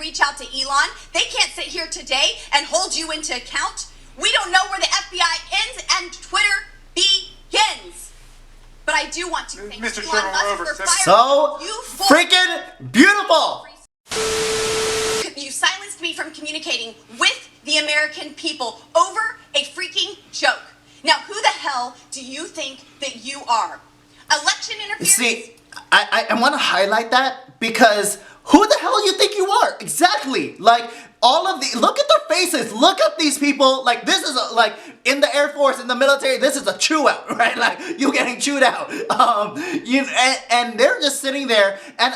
reach out to Elon. They can't sit here today and hold you into account. We don't know where the FBI ends and Twitter begins. But I do want to thank Elon Musk for so you freaking beautiful. You silenced me from communicating with the American people over a freaking joke. Now, who the hell do you think that you are? Election interference? See, I want to highlight that because who the hell you think you are? Exactly. Like, all of the, look at their faces. Look at these people. Like, this is like in the Air Force, in the military, this is a chew out, right? Like, you getting chewed out. And they're just sitting there, and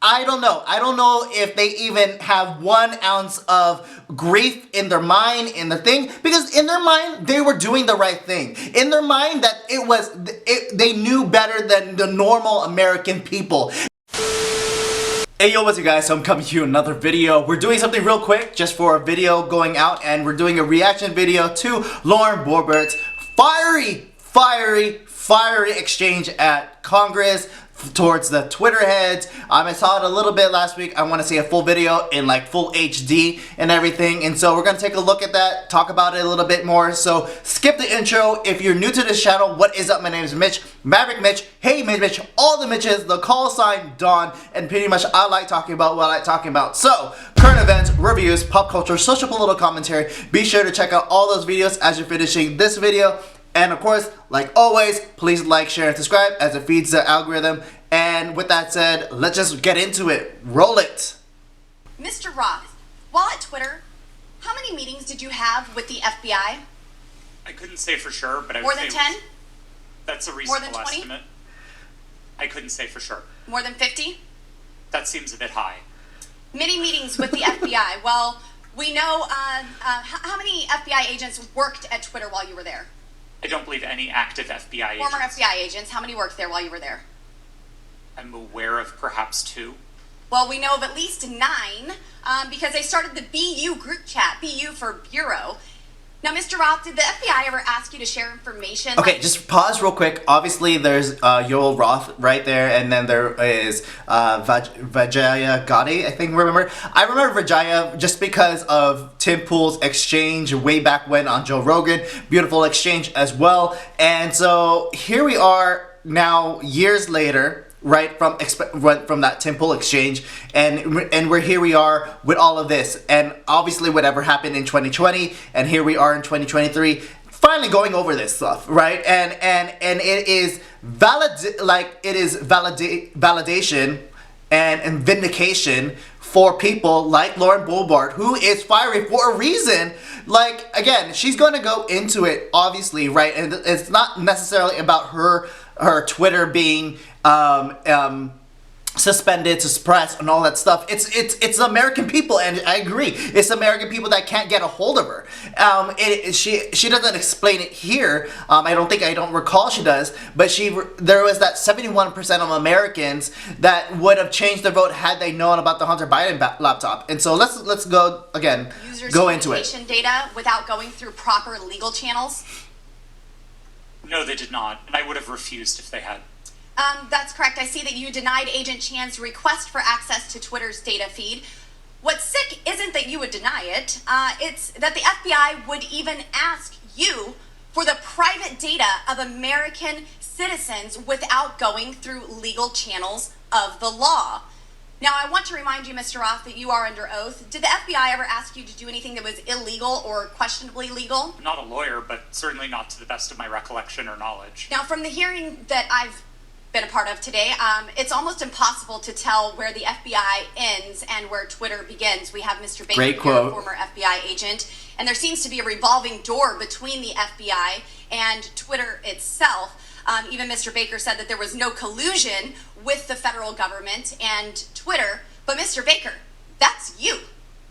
I don't know. I don't know if they even have 1 ounce of grief in their mind, in the thing, because in their mind, they were doing the right thing. In their mind, that they knew better than the normal American people. Hey yo, what's up guys? So I'm coming to you another video. We're doing something real quick just for a video going out, and we're doing a reaction video to Lauren Boebert's fiery exchange at Congress towards the Twitter heads. I saw it a little bit last week. I want to see a full video in like full HD and everything, and so we're gonna take a look at that, talk about it a little bit more. So skip the intro. If you're new to this channel, what is up? My name is Mitch, Maverick Mitch. Hey Mitch, all the Mitches, the call sign Don, and pretty much I like talking about what I like talking about. So current events, reviews, pop culture, social political commentary. Be sure to check out all those videos as you're finishing this video. And of course, like always, please like, share, and subscribe as it feeds the algorithm. And with that said, let's just get into it. Roll it. Mr. Roth, while at Twitter, how many meetings did you have with the FBI? I couldn't say for sure, but I would More than 10? That's a More reasonable than 20? estimate. I couldn't say for sure. More than 50? That seems a bit high. Many meetings with the FBI. Well, we know how many FBI agents worked at Twitter while you were there? I don't believe any active FBI agents. Former FBI agents. How many worked there while you were there? I'm aware of perhaps 2. Well, we know of at least 9 because they started the BU group chat, BU for Bureau. Now, Mr. Roth, did the FBI ever ask you to share information? Okay, just pause real quick. Obviously, there's Yoel Roth right there, and then there is Vijaya Gotti, I think, remember? I remember Vijaya just because of Tim Pool's exchange way back when on Joe Rogan. Beautiful exchange as well. And so here we are now, years later, right from that Tim Pool exchange, and here we are with all of this, and obviously whatever happened in 2020, and here we are in 2023, finally going over this stuff, right? And it is validation and vindication for people like Lauren Boebert, who is fiery for a reason. Like, again, she's going to go into it, obviously, right? And it's not necessarily about her Twitter being suspended, suppressed, and all that stuff. It's American people, and I agree. It's American people that can't get a hold of her. She doesn't explain it here. I don't recall she does, but there was that 71% of Americans that would have changed their vote had they known about the Hunter Biden laptop. And so let's go again. Go into it. Users' data without going through proper legal channels. No, they did not, and I would have refused if they had. That's correct. I see that you denied Agent Chan's request for access to Twitter's data feed. What's sick isn't that you would deny it, it's that the FBI would even ask you for the private data of American citizens without going through legal channels of the law. Now, I want to remind you, Mr. Roth, that you are under oath. Did the FBI ever ask you to do anything that was illegal or questionably legal? I'm not a lawyer, but certainly not to the best of my recollection or knowledge. Now, from the hearing that I've been a part of today, it's almost impossible to tell where the FBI ends and where Twitter begins. We have Mr. Baker, great quote, former FBI agent, and there seems to be a revolving door between the FBI and Twitter itself. Even Mr. Baker said that there was no collusion with the federal government and Twitter, but Mr. Baker, that's you.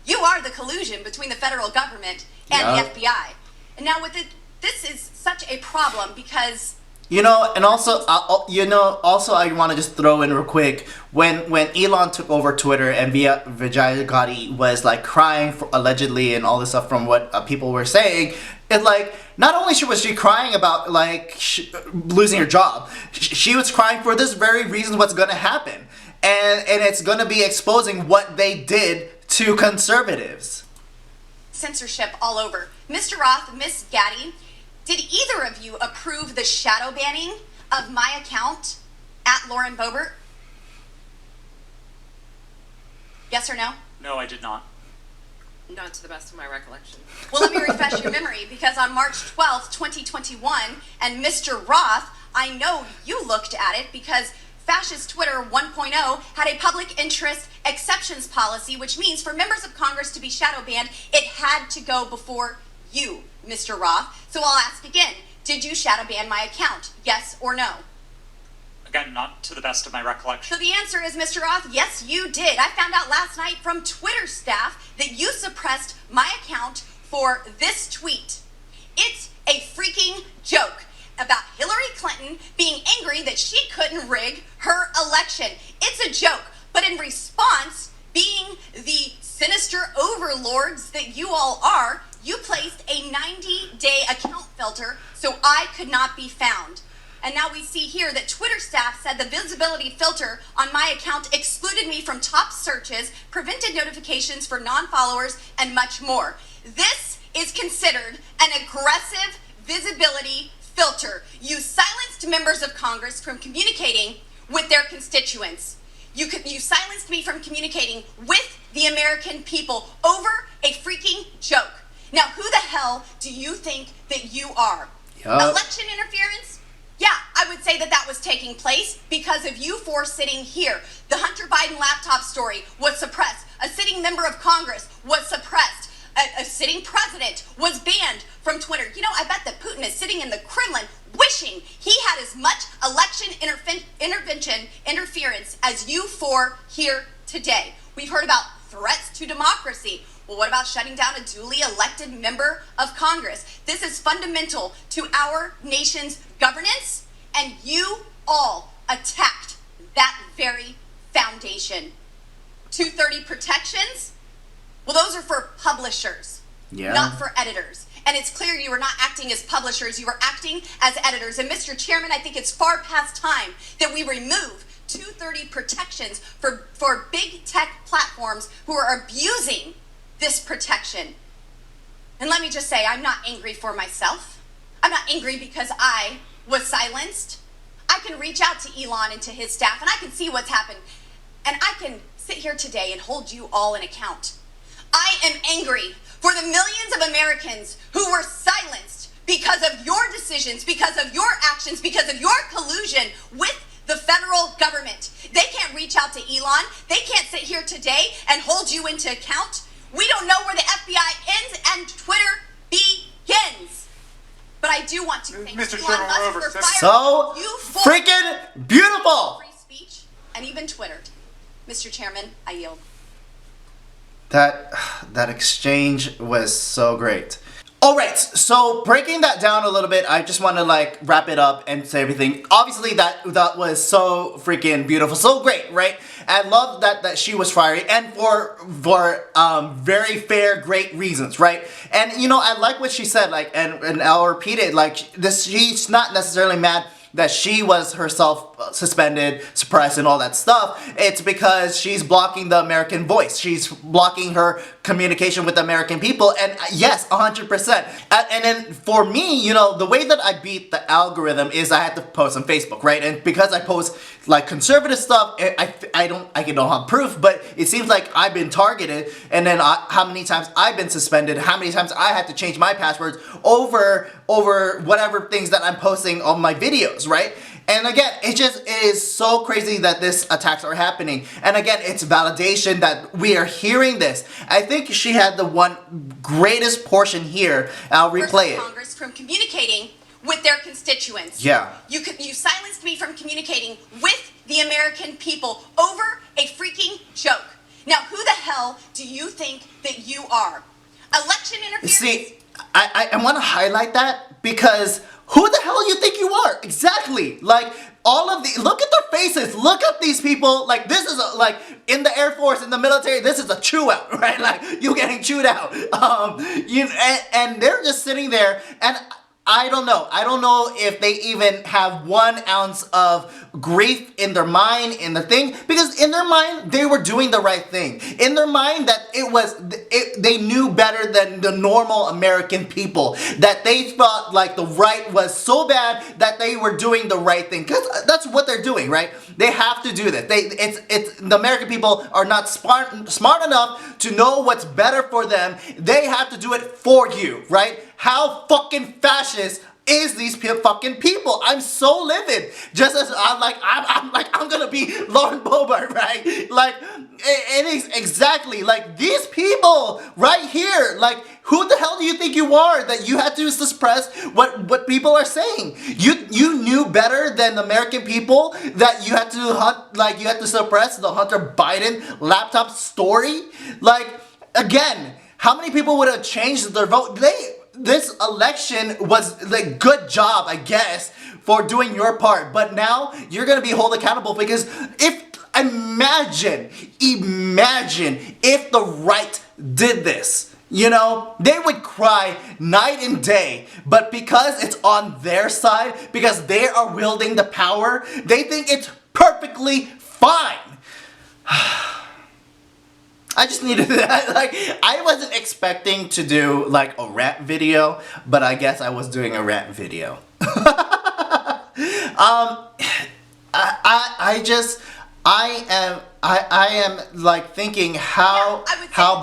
You are the collusion between the federal government and the FBI. And now with this is such a problem because and also, I want to just throw in real quick, when Elon took over Twitter and Vijaya Gotti was like crying allegedly and all this stuff from what people were saying, it's like, not only was she crying about like losing her job, she was crying for this very reason what's going to happen. And it's going to be exposing what they did to conservatives. Censorship all over. Mr. Roth, Miss Gaddy, did either of you approve the shadow banning of my account at Lauren Boebert? Yes or no? No, I did not. Not to the best of my recollection. Well, let me refresh your memory, because on March 12th, 2021, and Mr. Roth, I know you looked at it because Fascist Twitter 1.0 had a public interest exceptions policy, which means for members of Congress to be shadow banned, it had to go before you, Mr. Roth. So I'll ask again, did you shadow ban my account? Yes or no? Again, not to the best of my recollection. So the answer is, Mr. Roth, yes, you did. I found out last night from Twitter staff that you suppressed my account for this tweet. It's a freaking joke about Hillary Clinton being angry that she couldn't rig her election. It's a joke, but in response, being the sinister overlords that you all are, you placed a 90-day account filter so I could not be found. And now we see here that Twitter staff said the visibility filter on my account excluded me from top searches, prevented notifications for non-followers, and much more. This is considered an aggressive visibility filter. You silenced members of Congress from communicating with their constituents. You silenced me from communicating with the American people over a freaking joke. Now, who the hell do you think that you are? Election interference? Yeah, I would say that that was taking place because of you four sitting here. The Hunter Biden laptop story was suppressed. A sitting member of Congress was suppressed. A sitting president was banned from Twitter. You know, I bet that Putin is sitting in the Kremlin wishing he had as much election interference as you four here today. We've heard about threats to democracy. Well, what about shutting down a duly elected member of Congress? This is fundamental to our nation's governance, and you all attacked that very foundation. 230 protections? Well, those are for publishers, not for editors. And it's clear you were not acting as publishers, you were acting as editors. And Mr. Chairman, I think it's far past time that we remove 230 protections for big tech platforms who are abusing this protection. And let me just say, I'm not angry for myself. I'm not angry because I was silenced. I can reach out to Elon and to his staff, and I can see what's happened. And I can sit here today and hold you all in account. I am angry for the millions of Americans who were silenced because of your decisions, because of your actions, because of your collusion with the federal government. They can't reach out to Elon. They can't sit here today and hold you into account. We don't know where the FBI ends and Twitter begins. But I do want to thank Mr. Elon Chairman, Musk for So firing you for freaking beautiful. free speech and even Twitter. Mr. Chairman, I yield. That exchange was so great. All right, so breaking that down a little bit, I just want to like wrap it up and say everything. Obviously, that was so freaking beautiful, so great, right? I love that she was fiery, and for very fair, great reasons, right? And you know, I like what she said, like, and I'll repeat it, like this. She's not necessarily mad that she was herself suspended, suppressed, and all that stuff. It's because she's blocking the American voice. She's blocking her communication with the American people, and yes, 100%. And then for me, you know, the way that I beat the algorithm is I had to post on Facebook, right? And because I post like conservative stuff, I don't have proof, but it seems like I've been targeted, and then how many times I've been suspended, how many times I had to change my passwords over whatever things that I'm posting on my videos, right? And again, it is so crazy that this attacks are happening. And again, it's validation that we are hearing this. I think she had the one greatest portion here. I'll replay it. Congress from communicating with their constituents. Yeah. You silenced me from communicating with the American people over a freaking joke. Now, who the hell do you think that you are? Election interference? See, I want to highlight that because who the hell you think you are? Exactly. Like, all of the, look at their faces. Look at these people. Like, this is like in the Air Force, in the military, this is a chew out, right? Like, you getting chewed out. And they're just sitting there, and I don't know. I don't know if they even have 1 ounce of grief in their mind, in the thing, because in their mind, they were doing the right thing. In their mind, that they knew better than the normal American people, that they thought like the right was so bad that they were doing the right thing, because that's what they're doing, right? They have to do this. The American people are not smart enough to know what's better for them. They have to do it for you, right? How fucking fascist is these fucking people? I'm so livid. Just as I'm gonna be Lauren Boebert, right? Like, it is exactly like these people right here. Like, who the hell do you think you are that you had to suppress what people are saying? You knew better than the American people that you had to suppress the Hunter Biden laptop story? Like, again, how many people would have changed their vote? This election was like, good job, I guess, for doing your part. But now you're gonna be held accountable, because imagine if the right did this. You know, they would cry night and day, but because it's on their side, because they are wielding the power, they think it's perfectly fine. I just needed that. Like, I wasn't expecting to do like a rant video, but I guess I was doing a rant video. I am like thinking how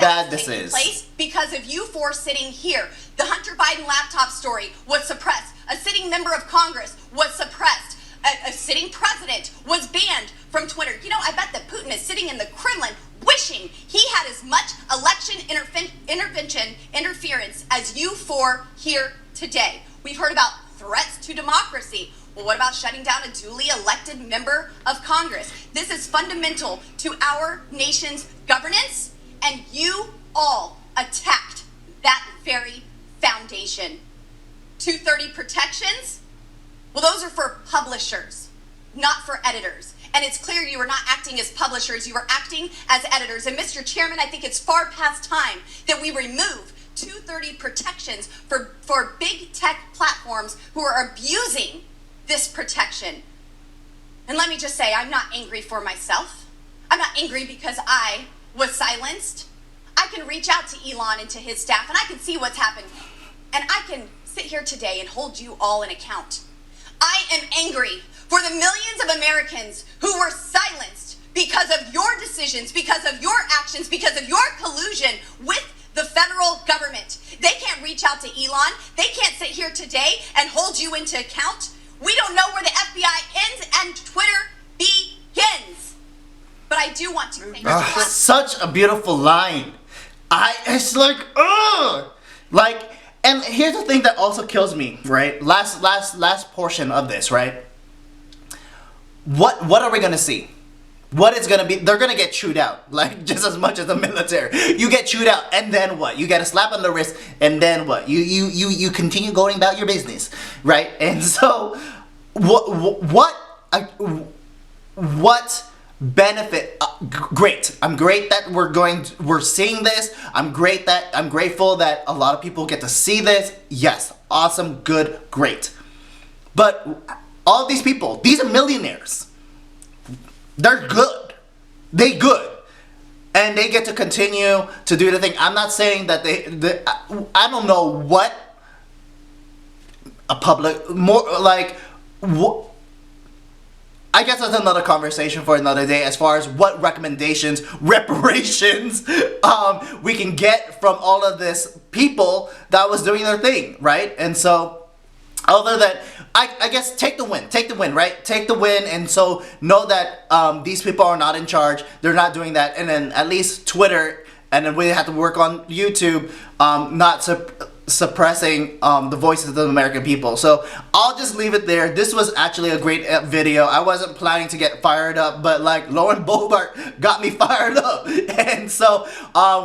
bad this is. Place because of you four sitting here. The Hunter Biden laptop story was suppressed. A sitting member of Congress was suppressed. A sitting president was banned from Twitter. You know, I bet that Putin is sitting in the Kremlin wishing he had as much election interference as you four here today. We've heard about threats to democracy. Well, what about shutting down a duly elected member of Congress? This is fundamental to our nation's governance, and you all attacked that very foundation. 230 protections? Well, those are for publishers, not for editors. And it's clear you are not acting as publishers, you are acting as editors. And Mr. Chairman, I think it's far past time that we remove 230 protections for big tech platforms who are abusing this protection. And let me just say, I'm not angry for myself. I'm not angry because I was silenced. I can reach out to Elon and to his staff, and I can see what's happened. And I can sit here today and hold you all in account. I am angry for the millions of Americans who were silenced because of your decisions, because of your actions, because of your collusion with the federal government. They can't reach out to Elon. They can't sit here today and hold you into account. We don't know where the FBI ends and Twitter begins. But I do want to thank you. Such a beautiful line. It's like, ugh! Like, and here's the thing that also kills me, right? Last portion of this, right? What are we gonna see? What is gonna be? They're gonna get chewed out, like just as much as the military. You get chewed out, and then what? You get a slap on the wrist, and then what? You continue going about your business, right? And so, what benefit? Great. I'm great that we're seeing this. I'm grateful that a lot of people get to see this. Yes, awesome, good, great. But all these people, these are millionaires. They're good. They good. And they get to continue to do the thing. I'm not saying that I don't know what a public, more like, I guess that's another conversation for another day as far as what reparations we can get from all of this people that was doing their thing, right? And so, other than, I guess take the win, right? Take the win, and so know that these people are not in charge, they're not doing that, and then at least Twitter, and then we have to work on YouTube, not suppressing the voices of the American people. So I'll just leave it there. This was actually a great video. I wasn't planning to get fired up, but like Lauren Boebert got me fired up. And so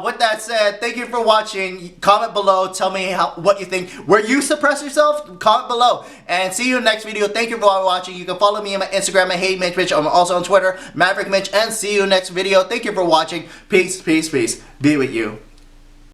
with that said, thank you for watching. Comment below, tell me what you think. Were you suppress yourself? Comment below, and see you in the next video. Thank you for watching. You can follow me on my Instagram at HeyMitch. I'm also on Twitter, Maverick Mitch, and see you next video. Thank you for watching. Peace, peace, peace. Be with you.